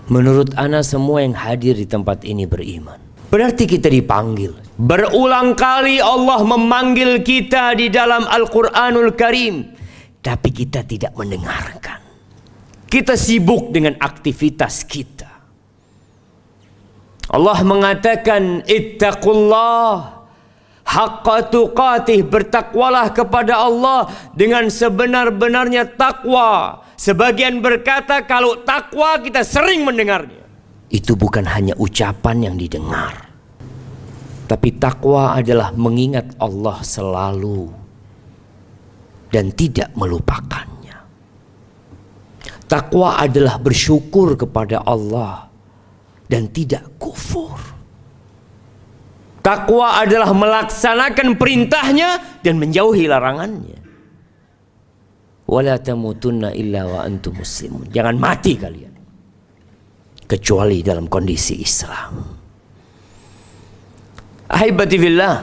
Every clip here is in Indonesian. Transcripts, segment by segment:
Menurut ana semua yang hadir di tempat ini beriman. Berarti kita dipanggil. Berulang kali Allah memanggil kita di dalam Al-Quranul Karim. Tapi kita tidak mendengarkan. Kita sibuk dengan aktivitas kita. Allah mengatakan, ittaqullah haqqa tuqatih, bertakwalah kepada Allah dengan sebenar-benarnya takwa. Sebagian berkata kalau takwa kita sering mendengarnya. Itu bukan hanya ucapan yang didengar. Tapi takwa adalah mengingat Allah selalu dan tidak melupakannya. Takwa adalah bersyukur kepada Allah dan tidak kufur. Takwa adalah melaksanakan perintahnya dan menjauhi larangannya. Wala tamutunna illa wa antum muslimun. Jangan mati kalian kecuali dalam kondisi Islam. Ahibati fillah,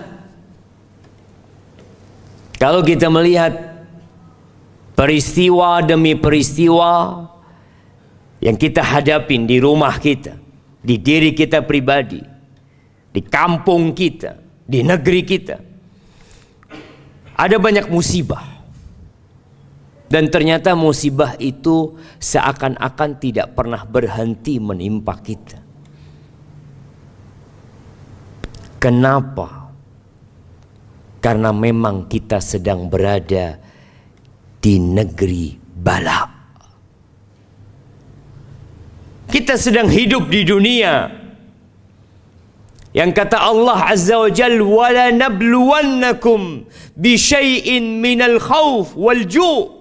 kalau kita melihat peristiwa demi peristiwa yang kita hadapin di rumah kita, di diri kita pribadi, di kampung kita, di negeri kita, ada banyak musibah. Dan ternyata musibah itu seakan-akan tidak pernah berhenti menimpa kita. Kenapa? Karena memang kita sedang berada di negeri bala. Kita sedang hidup di dunia yang kata Allah Azza wa Jalla, wala nabluwannakum bi syai'in minal khauf wal ju'.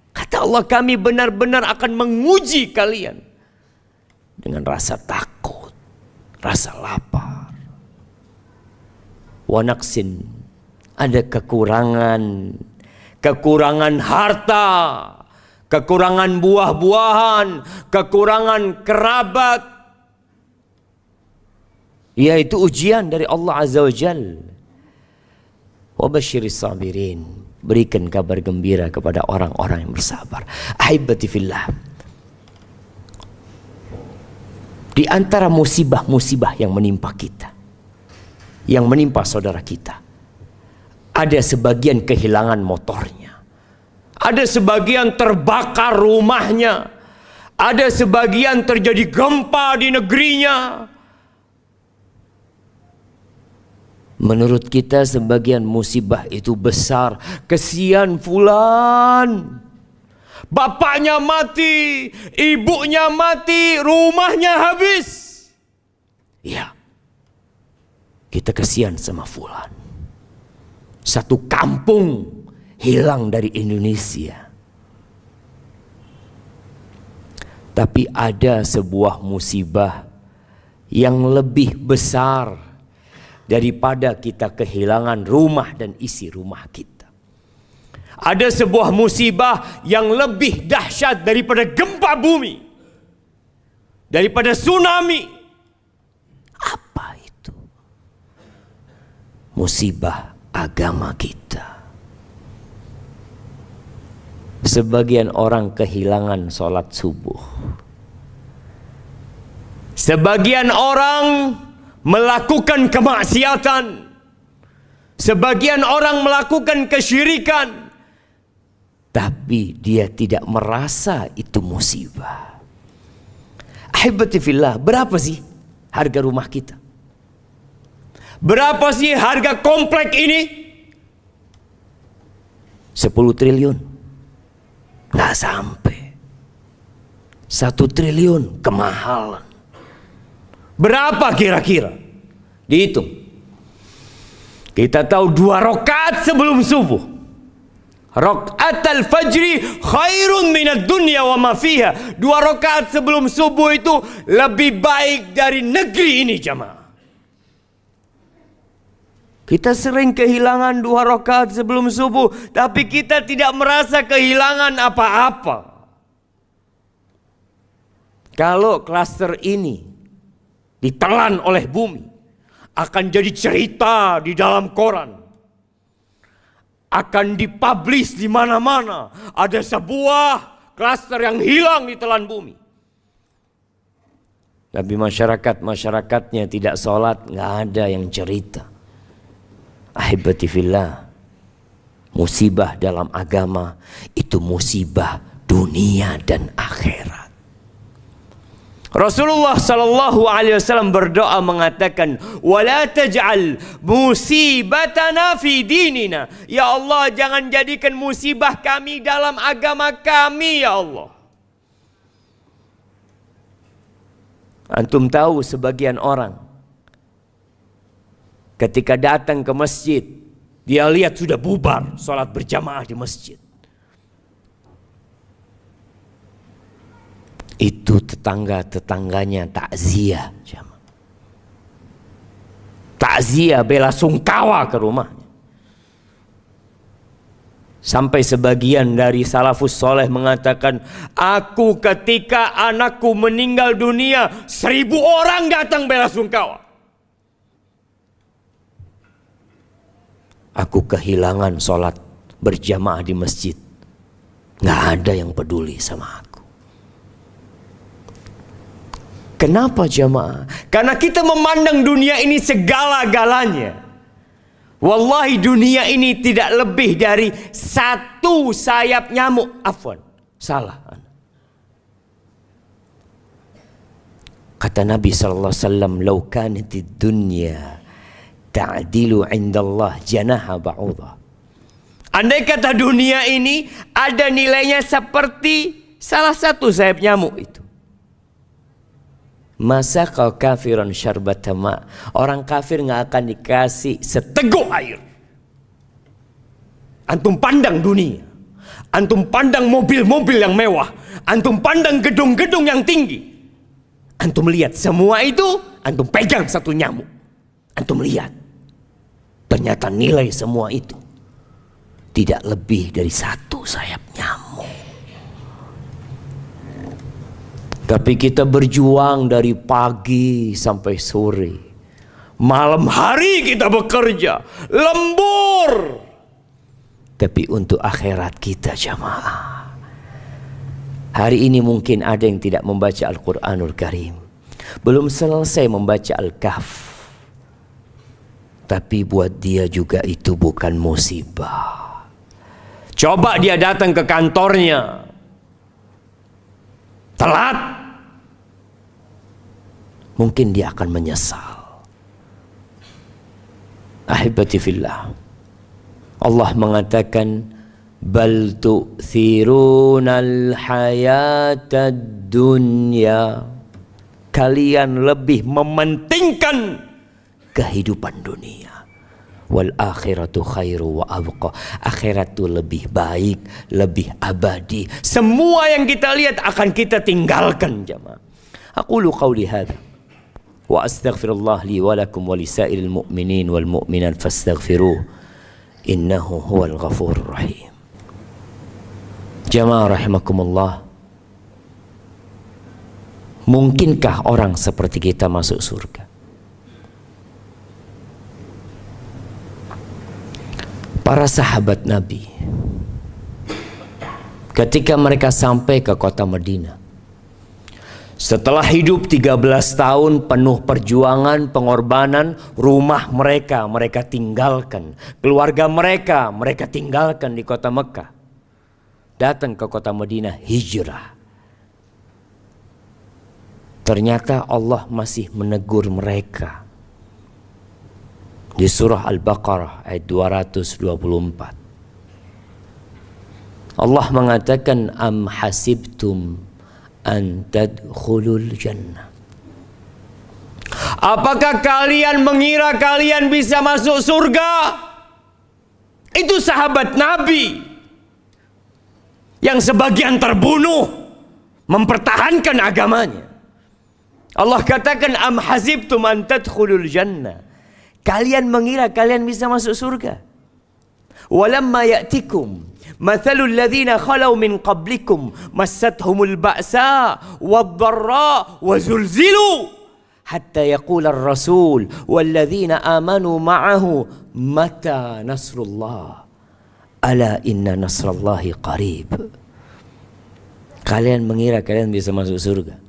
Kata Allah, kami benar-benar akan menguji kalian dengan rasa takut, rasa lapar. Wa naqsin, ada kekurangan harta, kekurangan buah-buahan, kekurangan kerabat. Yaitu ujian dari Allah Azza wa Jalla. Wa basyiris sabirin, berikan kabar gembira kepada orang-orang yang bersabar. Ahibati fillah, di antara musibah-musibah yang menimpa kita, yang menimpa saudara kita, ada sebagian kehilangan motornya, ada sebagian terbakar rumahnya, ada sebagian terjadi gempa di negerinya. Menurut kita sebagian musibah itu besar. Kesian fulan, bapaknya mati, ibunya mati, rumahnya habis. Ya, kita kesian sama fulan. Satu kampung hilang dari Indonesia. Tapi ada sebuah musibah yang lebih besar daripada kita kehilangan rumah dan isi rumah kita. Ada sebuah musibah yang lebih dahsyat daripada gempa bumi, daripada tsunami. Apa itu? Musibah agama kita. Sebagian orang kehilangan sholat subuh. Sebagian orang melakukan kemaksiatan. Sebagian orang melakukan kesyirikan. Tapi dia tidak merasa itu musibah. Ahibati fillah, berapa sih harga rumah kita? Berapa sih harga komplek ini? 10 triliun. Nggak sampai. 1 triliun kemahalan. Berapa kira-kira? Dihitung. Kita tahu 2 rakaat sebelum subuh. Rakaat al-fajri khairun minad dunya wa ma fiha. 2 rakaat sebelum subuh itu lebih baik dari negeri ini, jamaah. Kita sering kehilangan 2 rakaat sebelum subuh, tapi kita tidak merasa kehilangan apa-apa. Kalau klaster ini ditelan oleh bumi, akan jadi cerita di dalam koran, akan dipublish di mana-mana. Ada sebuah klaster yang hilang ditelan bumi. Tapi masyarakatnya tidak sholat, nggak ada yang cerita. Ahibati fillah, musibah dalam agama itu musibah dunia dan akhirat. Rasulullah sallallahu alaihi wasallam berdoa mengatakan, "Wala taj'al musibatana fi dinina." Ya Allah, jangan jadikan musibah kami dalam agama kami, ya Allah. Antum tahu sebagian orang ketika datang ke masjid, dia lihat sudah bubar salat berjamaah di masjid. Itu tetangga-tetangganya takziah. Takziah, bela sungkawa ke rumahnya. Sampai sebagian dari salafus soleh mengatakan, aku ketika anakku meninggal dunia, 1000 orang datang bela sungkawa. Aku kehilangan sholat berjamaah di masjid. Nggak ada yang peduli sama aku. Kenapa jamaah? Karena kita memandang dunia ini segala-galanya. Wallahi dunia ini tidak lebih dari satu sayap nyamuk. Afwan, salah. Kata Nabi sallallahu alaihi wasallam, "Lau kanatid dunya ta'dilu 'inda Allah janaha ba'udah." Andai kata dunia ini ada nilainya seperti salah satu sayap nyamuk itu. Masa kau kafiran syarbatama, orang kafir nggak akan dikasih seteguk air. Antum pandang dunia, antum pandang mobil-mobil yang mewah, antum pandang gedung-gedung yang tinggi, antum lihat semua itu, antum pegang satu nyamuk, antum lihat, ternyata nilai semua itu tidak lebih dari satu sayap nyamuk. Tapi kita berjuang dari pagi sampai sore. Malam hari kita bekerja. Lembur. Tapi untuk akhirat kita jamaah. Hari ini mungkin ada yang tidak membaca Al-Quranul Karim. Belum selesai membaca Al-Kahf. Tapi buat dia juga itu bukan musibah. Coba dia datang ke kantornya telat, mungkin dia akan menyesal. Ahibati fillah, Allah mengatakan, bal tu'thirunal hayatad dunya, kalian lebih mementingkan kehidupan dunia. Wal akhiratu khairu wa abqa, akhirat itu lebih baik, lebih abadi. Semua yang kita lihat akan kita tinggalkan jemaah. Aqulu qawli hadza wa astaghfirullah li wa lakum wa lisairil mu'minin wal mu'minat fastaghfiruh innahu huwal ghafurur rahim. Jemaah rahimakumullah, mungkinkah orang seperti kita masuk surga? Para sahabat Nabi ketika mereka sampai ke kota Madinah, setelah hidup 13 tahun penuh perjuangan, pengorbanan, rumah mereka tinggalkan, keluarga mereka tinggalkan di kota Mekah, datang ke kota Madinah, hijrah. Ternyata Allah masih menegur mereka. Di surah Al-Baqarah ayat 224. Allah mengatakan, am hasibtum an tadkhulul jannah. Apakah kalian mengira kalian bisa masuk surga? Itu sahabat Nabi yang sebagian terbunuh mempertahankan agamanya. Allah katakan, am hasibtum an tadkhulul jannah. Kalian mengira kalian bisa masuk surga. Walamma ya'tikum mathalul ladzina khalau min qablikum massathumul ba'sa wad-dharra wa zulzilu hatta yaqula ar-rasul wal ladzina amanu ma'ahu mata nasrullah ala inna nasrallahi qarib. Kalian mengira kalian bisa masuk surga.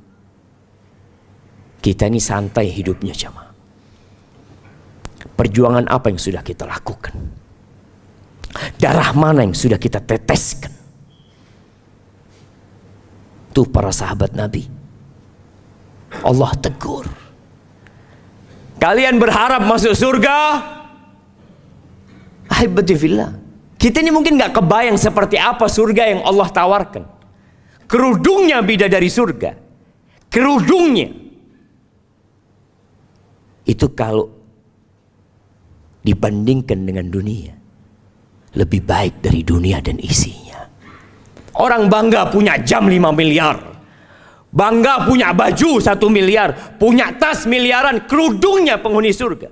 Kita ini santai hidupnya jamaah. Perjuangan apa yang sudah kita lakukan? Darah mana yang sudah kita teteskan? Tuh para sahabat Nabi, Allah tegur. Kalian berharap masuk surga? Ahibati fillah, kita ini mungkin gak kebayang seperti apa surga yang Allah tawarkan. Kerudungnya bidadari surga. Kerudungnya itu kalau dibandingkan dengan dunia, lebih baik dari dunia dan isinya. Orang bangga punya jam 5 miliar, bangga punya baju 1 miliar, punya tas miliaran, kerudungnya penghuni surga.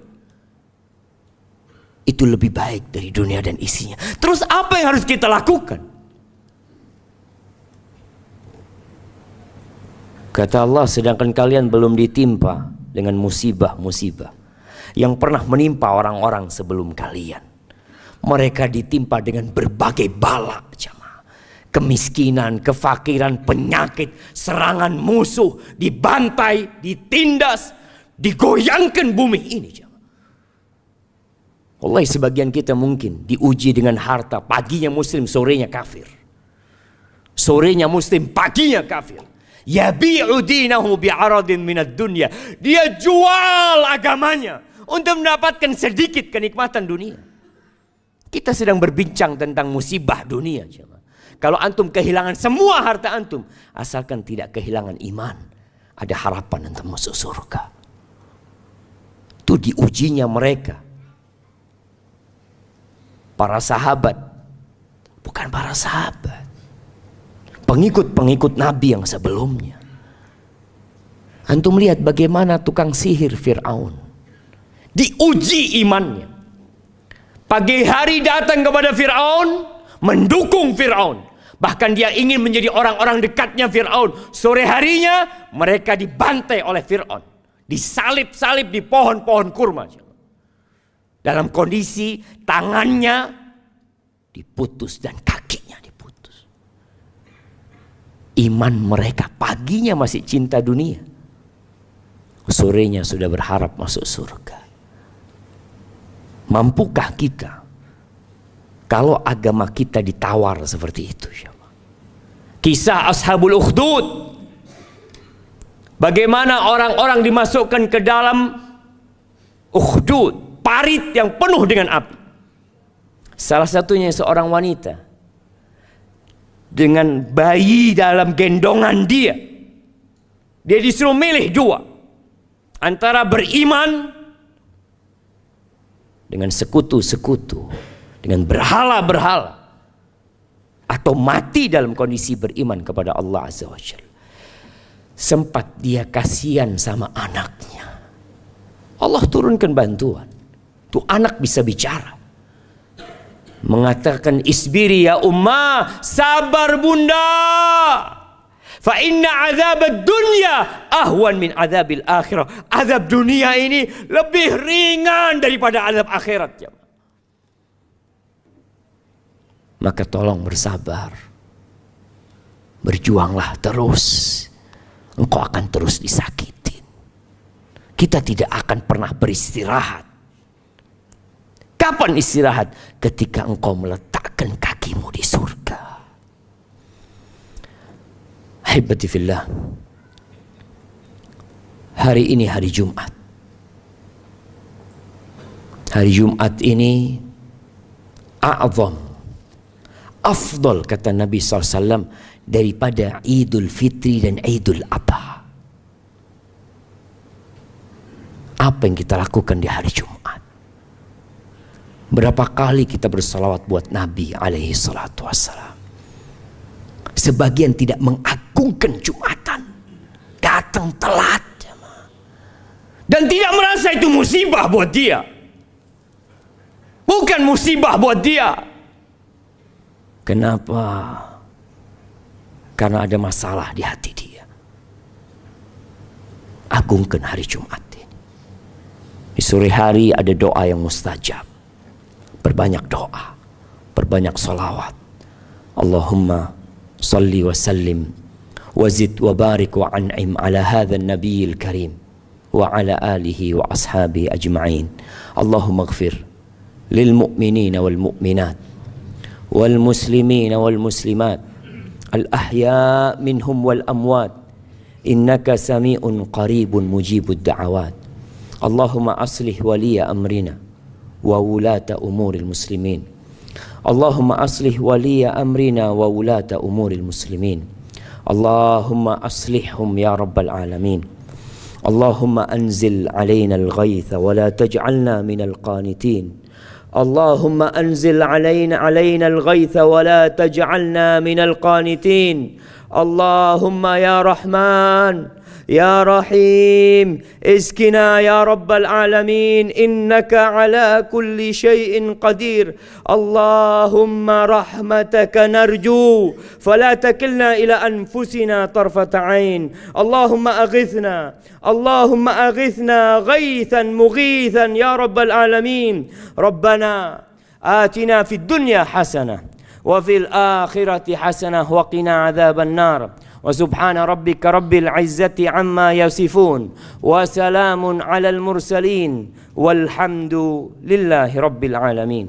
Itu lebih baik dari dunia dan isinya. Terus apa yang harus kita lakukan? Kata Allah, sedangkan kalian belum ditimpa dengan musibah-musibah yang pernah menimpa orang-orang sebelum kalian. Mereka ditimpa dengan berbagai bala, jamaah. Kemiskinan, kefakiran, penyakit, serangan musuh, dibantai, ditindas, digoyangkan bumi ini, jamaah. Wallahi sebagian kita mungkin diuji dengan harta, paginya muslim, sorenya kafir. Sorenya muslim, paginya kafir. Yabi'u dinahu bi'aradin minad dunya. Dia jual agamanya untuk mendapatkan sedikit kenikmatan dunia. Kita sedang berbincang tentang musibah dunia. Kalau antum kehilangan semua harta antum, asalkan tidak kehilangan iman, ada harapan untuk masuk surga. Itu diujinya mereka. Para sahabat, bukan para sahabat, pengikut-pengikut Nabi yang sebelumnya. Antum lihat bagaimana tukang sihir Fir'aun diuji imannya. Pagi hari datang kepada Fir'aun, mendukung Fir'aun. Bahkan dia ingin menjadi orang-orang dekatnya Fir'aun. Sore harinya mereka dibantai oleh Fir'aun, disalib-salib di pohon-pohon kurma. Dalam kondisi tangannya diputus dan kakinya diputus. Iman mereka, paginya masih cinta dunia, sorenya sudah berharap masuk surga. Mampukah kita kalau agama kita ditawar seperti itu? Kisah Ashabul Ukhdud, bagaimana orang-orang dimasukkan ke dalam Ukhdud, parit yang penuh dengan api. Salah satunya seorang wanita dengan bayi dalam gendongan dia. Dia disuruh milih dua, antara beriman dengan sekutu-sekutu, dengan berhala-berhala, atau mati dalam kondisi beriman kepada Allah Azza wa Jalla. Sempat dia kasihan sama anaknya. Allah turunkan bantuan. Tuh anak bisa bicara. Mengatakan, isbiri ya ummah, sabar bunda. Fa inna azab dunya ahwan min azabil akhirah. Azab dunia ini lebih ringan daripada azab akhirat. Ya. Maka tolong bersabar. Berjuanglah terus. Engkau akan terus disakitin. Kita tidak akan pernah beristirahat. Kapan istirahat? Ketika engkau meletakkan kakimu di surga. Ahibati fillah, hari ini hari Jumat. Hari Jumat ini a'zam, afdal kata Nabi SAW daripada Idul Fitri dan Idul Adha. Apa yang kita lakukan di hari Jumat? Berapa kali kita bersalawat buat Nabi alaihi salatu wassalam. Sebagian tidak mengagungkan Jumatan, datang telat dan tidak merasa itu musibah buat dia. Bukan musibah buat dia. Kenapa? Karena ada masalah di hati dia. Agungkan hari Jumat ini. Di sore hari ada doa yang mustajab. Perbanyak doa, perbanyak salawat. Allahumma salli wa sallim wa zid wa barik wa an'im ala hadha an-nabiyil karim وعلى آله وأصحابه أجمعين. اللهم اغفر للمؤمنين والمؤمنات والمسلمين والمسلمات الأحياء منهم والأموات إنك سميع قريب مجيب الدعوات. اللهم أصلح ولي أمرنا وولاة أمور المسلمين. اللهم أصلح ولي أمرنا وولاة أمور المسلمين. اللهم أصلحهم يا رب العالمين. اللهم أنزل علينا الغيث ولا تجعلنا من القانتين. اللهم أنزل علينا الغيث ولا تجعلنا من القانتين. اللهم يا رحمن يا رحيم اسقنا يا رب العالمين إنك على كل شيء قدير. اللهم رحمتك نرجو فلا تكلنا إلى أنفسنا طرفة عين. اللهم أغثنا، اللهم أغثنا غيثا مغيثا يا رب العالمين. ربنا آتنا في الدنيا حسنة وفي الآخرة حسنة وقنا عذاب النار. وسبحان ربك رب العزة عما يصفون وسلام على المرسلين والحمد لله رب العالمين.